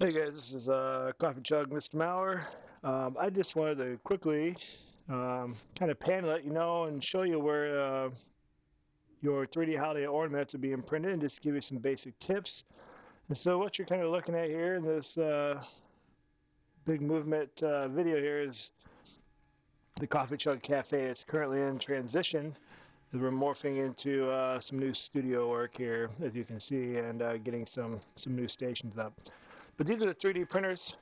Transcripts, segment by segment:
Hey guys, this is Coffee Chug Mr. Mauer. I just wanted to quickly kind of pan let you know and show you where your 3D holiday ornaments are being printed and just give you some basic tips. And so what you're kind of looking at here in this big movement video here is the Coffee Chug Cafe. It's currently in transition. We're morphing into some new studio work here, as you can see, and getting some new stations up. But these are the 3D printers.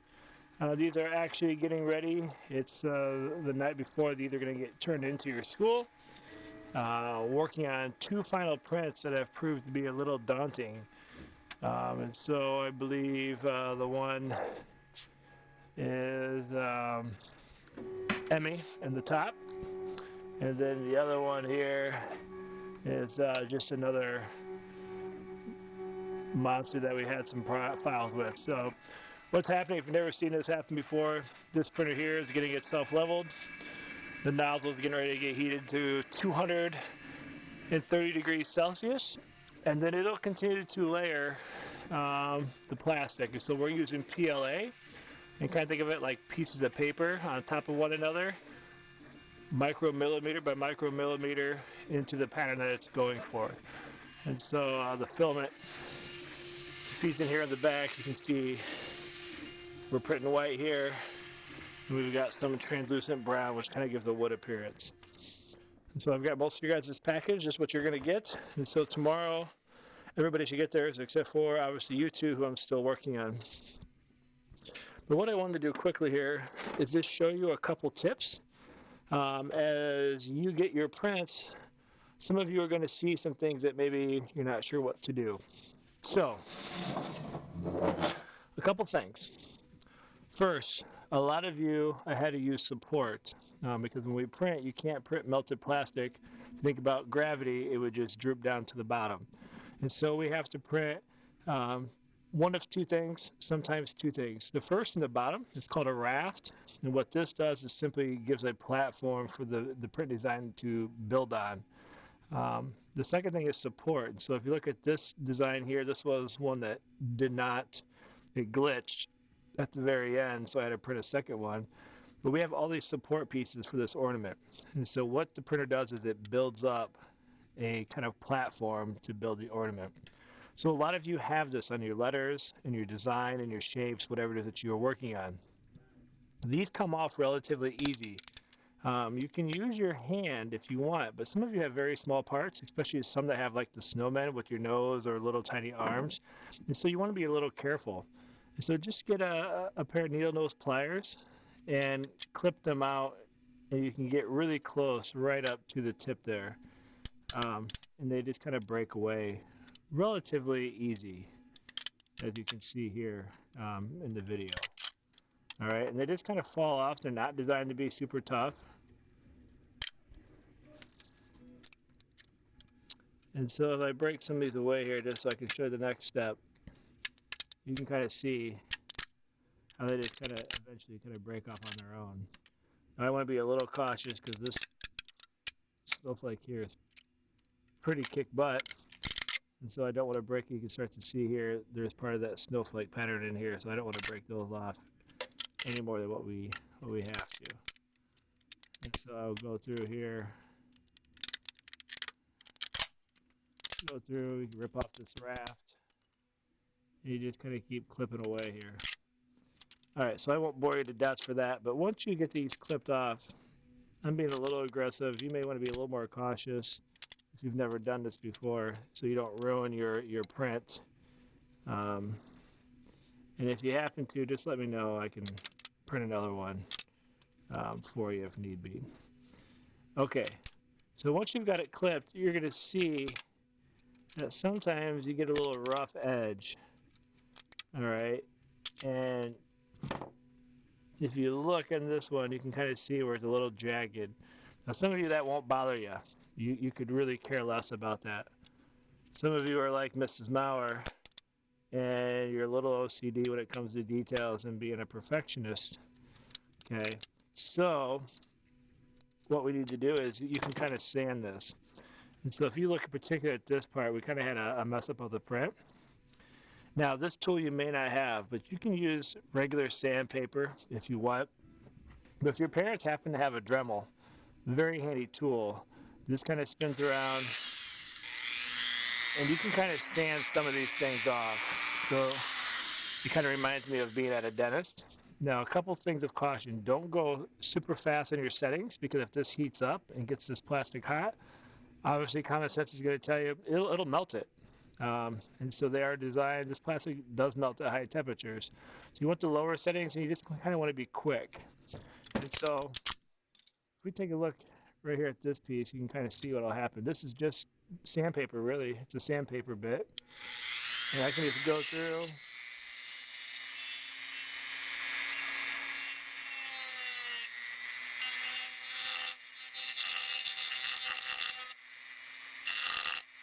These are actually getting ready. It's the night before these are going to get turned into your school. Working on two final prints that have proved to be a little daunting. And so I believe the one is Emmy in the top. And then the other one here is just another monster that we had some files with. So what's happening, if you've never seen this happen before, this printer here is getting itself leveled. The nozzle is getting ready to get heated to 230 degrees Celsius, and then it'll continue to layer the plastic. So we're using PLA, and kind of think of it like pieces of paper on top of one another, micromillimeter by micromillimeter into the pattern that it's going for. And so the filament feeds in here on the back. You can see we're printing white here, and we've got some translucent brown, which kind of gives the wood appearance. And so I've got most of you guys' package. This is what you're going to get. And so tomorrow, everybody should get theirs, except for obviously you two, who I'm still working on. But what I wanted to do quickly here is just show you a couple tips. As you get your prints, some of you are going to see some things that maybe you're not sure what to do. So, a couple things. First, a lot of you, I had to use support because when we print, you can't print melted plastic. If you think about gravity, it would just droop down to the bottom. And so we have to print one of two things, sometimes two things. The first in the bottom is called a raft. And what this does is simply gives a platform for the print design to build on. The second thing is support. So if you look at this design here, this was one that did not, it glitched at the very end, so I had to print a second one. But we have all these support pieces for this ornament. And so what the printer does is it builds up a kind of platform to build the ornament. So a lot of you have this on your letters, and your design, and your shapes, whatever it is that you're working on. These come off relatively easy. You can use your hand if you want, but some of you have very small parts, especially some that have like the snowman with your nose or little tiny arms. And so you want to be a little careful. And so just get a pair of needle nose pliers and clip them out, and you can get really close right up to the tip there. And they just kind of break away relatively easy, as you can see here in the video. All right, and they just kind of fall off. They're not designed to be super tough. And so if I break some of these away here, just so I can show you the next step, you can kind of see how they just kind of eventually kind of break off on their own. Now I want to be a little cautious because this snowflake here is pretty kick butt. And so I don't want to break it. You can start to see here, there's part of that snowflake pattern in here, so I don't want to break those off any more than what we have to. And so I'll go through here, you can rip off this raft, and you just kind of keep clipping away here. All right, so I won't bore you to death for that, but once you get these clipped off, I'm being a little aggressive. You may want to be a little more cautious if you've never done this before, so you don't ruin your print. And if you happen to, just let me know. I can print another one for you if need be. Okay, so once you've got it clipped, you're going to see that sometimes you get a little rough edge. All right, and if you look in this one, you can kind of see where it's a little jagged. Now, some of you, that won't bother you. You could really care less about that. Some of you are like Mrs. Mauer, and you're a little OCD when it comes to details and being a perfectionist. Okay, so what we need to do is you can kind of sand this. And so if you look in particular at this part, we kind of had a mess up of the print. Now, this tool you may not have, but you can use regular sandpaper if you want. But if your parents happen to have a Dremel, very handy tool. This kind of spins around, and you can kind of sand some of these things off. So it kind of reminds me of being at a dentist. Now, a couple things of caution. Don't go super fast in your settings, because if this heats up and gets this plastic hot, obviously common sense is going to tell you it'll melt it. And so they are designed, this plastic does melt at high temperatures. So you want the lower settings, and you just kind of want to be quick. And so if we take a look right here at this piece, you can kind of see what will happen. This is just sandpaper, really. It's a sandpaper bit. And I can just go through.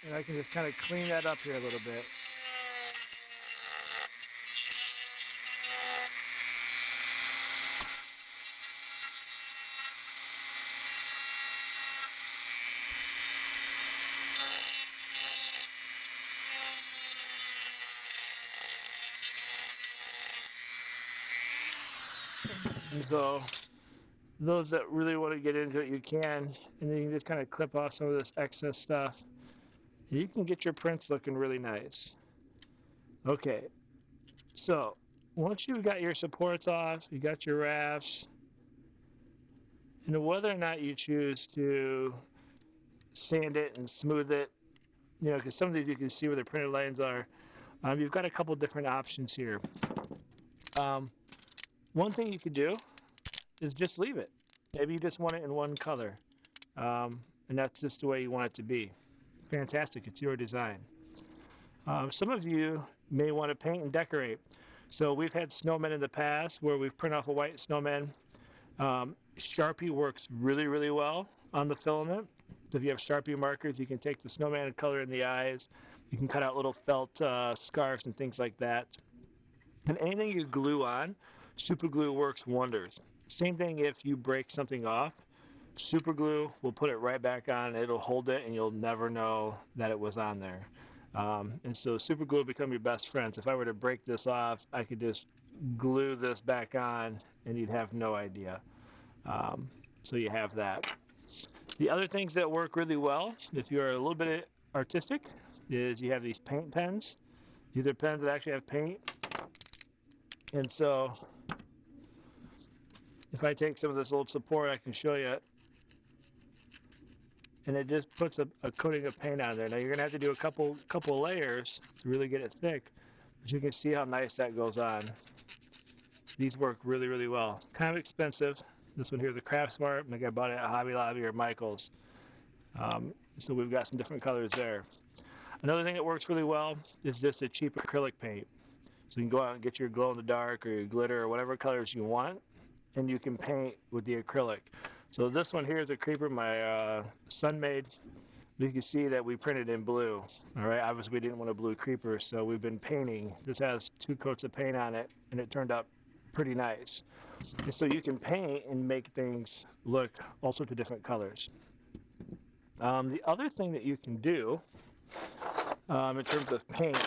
And I can just kind of clean that up here a little bit. And so those that really want to get into it, you can. And then you can just kind of clip off some of this excess stuff. And you can get your prints looking really nice. Okay, so once you've got your supports off, you got your rafts, and whether or not you choose to sand it and smooth it, you know, because some of these you can see where the printed lines are. You've got a couple different options here. One thing you could do is just leave it. Maybe you just want it in one color, and that's just the way you want it to be. Fantastic, it's your design. Some of you may want to paint and decorate. So we've had snowmen in the past where we've printed off a white snowman. Sharpie works really, really well on the filament. So if you have Sharpie markers, you can take the snowman and color in the eyes. You can cut out little felt scarves and things like that. And anything you glue on, super glue works wonders. Same thing if you break something off. Super glue will put it right back on. It'll hold it, and you'll never know that it was on there. And so super glue will become your best friends. If I were to break this off, I could just glue this back on, and you'd have no idea. So you have that. The other things that work really well, if you're a little bit artistic, is you have these paint pens. These are pens that actually have paint. And so if I take some of this old support, I can show you. And it just puts a coating of paint on there. Now you're gonna have to do a couple layers to really get it thick, but you can see how nice that goes on. These work really, really well. Kind of expensive. This one here, the Craftsmart, I think I bought it at Hobby Lobby or Michael's. So we've got some different colors there. Another thing that works really well is just a cheap acrylic paint. So you can go out and get your glow in the dark or your glitter or whatever colors you want, and you can paint with the acrylic. So this one here is a creeper my son made. You can see that we printed in blue. All right, obviously we didn't want a blue creeper, so we've been painting. This has 2 coats of paint on it, and it turned out pretty nice. And so you can paint and make things look all sorts of different colors. The other thing that you can do in terms of paint,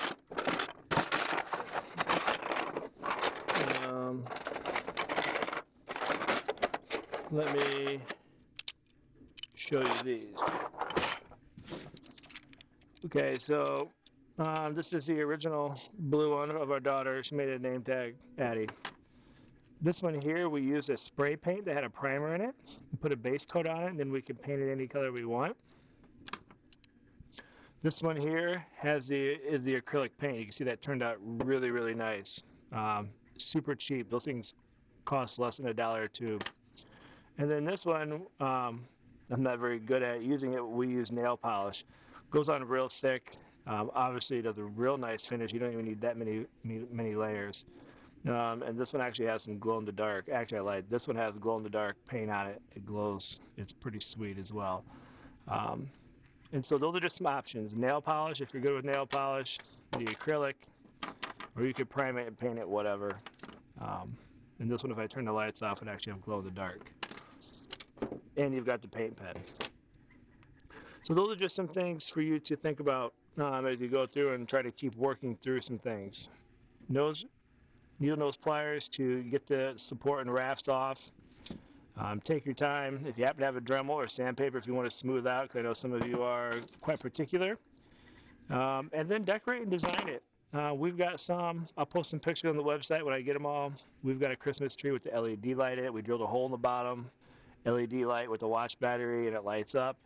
let me show you these. Okay, so this is the original blue one of our daughter. She made a name tag, Addie. This one here, we used a spray paint that had a primer in it. We put a base coat on it, and then we can paint it any color we want. This one here is the acrylic paint. You can see that turned out really, really nice. Super cheap. Those things cost less than $1 a tube. And then this one, I'm not very good at using it. We use nail polish. Goes on real thick. Obviously, it does a real nice finish. You don't even need that many layers. And this one actually has some glow in the dark. Actually, I lied. This one has glow in the dark paint on it. It glows. It's pretty sweet as well. And so those are just some options. Nail polish, if you're good with nail polish, the acrylic, or you could prime it and paint it, whatever. And this one, if I turn the lights off, it actually have glow in the dark. And you've got the paint pen. So those are just some things for you to think about as you go through and try to keep working through some things. Needle nose pliers to get the support and rafts off. Take your time. If you happen to have a Dremel or sandpaper, if you want to smooth out, because I know some of you are quite particular. And then decorate and design it. We've got some. I'll post some pictures on the website when I get them all. We've got a Christmas tree with the LED light in it. We drilled a hole in the bottom, LED light with a watch battery, and it lights up.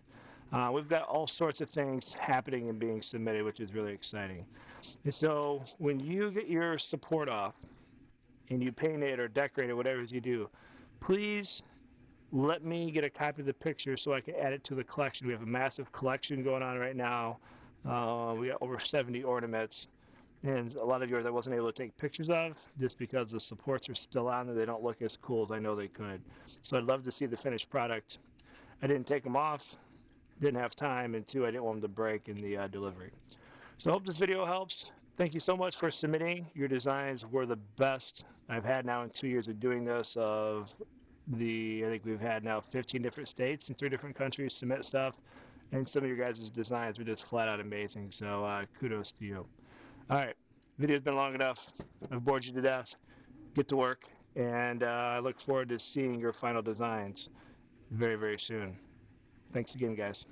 We've got all sorts of things happening and being submitted, which is really exciting. And so when you get your support off and you paint it or decorate it, whatever it is you do, please let me get a copy of the picture so I can add it to the collection. We have a massive collection going on right now. We got over 70 ornaments, and a lot of yours I wasn't able to take pictures of just because the supports are still on there. They don't look as cool as I know they could. So I'd love to see the finished product. I didn't take them off, didn't have time, and two, I didn't want them to break in the delivery. So I hope this video helps. Thank you so much for submitting. Your designs were the best I've had now in 2 years of doing this. I think we've had now 15 different states and 3 different countries submit stuff. And some of your guys' designs were just flat out amazing. So kudos to you. All right, video's been long enough. I've bored you to death. Get to work. And I look forward to seeing your final designs very, very soon. Thanks again, guys.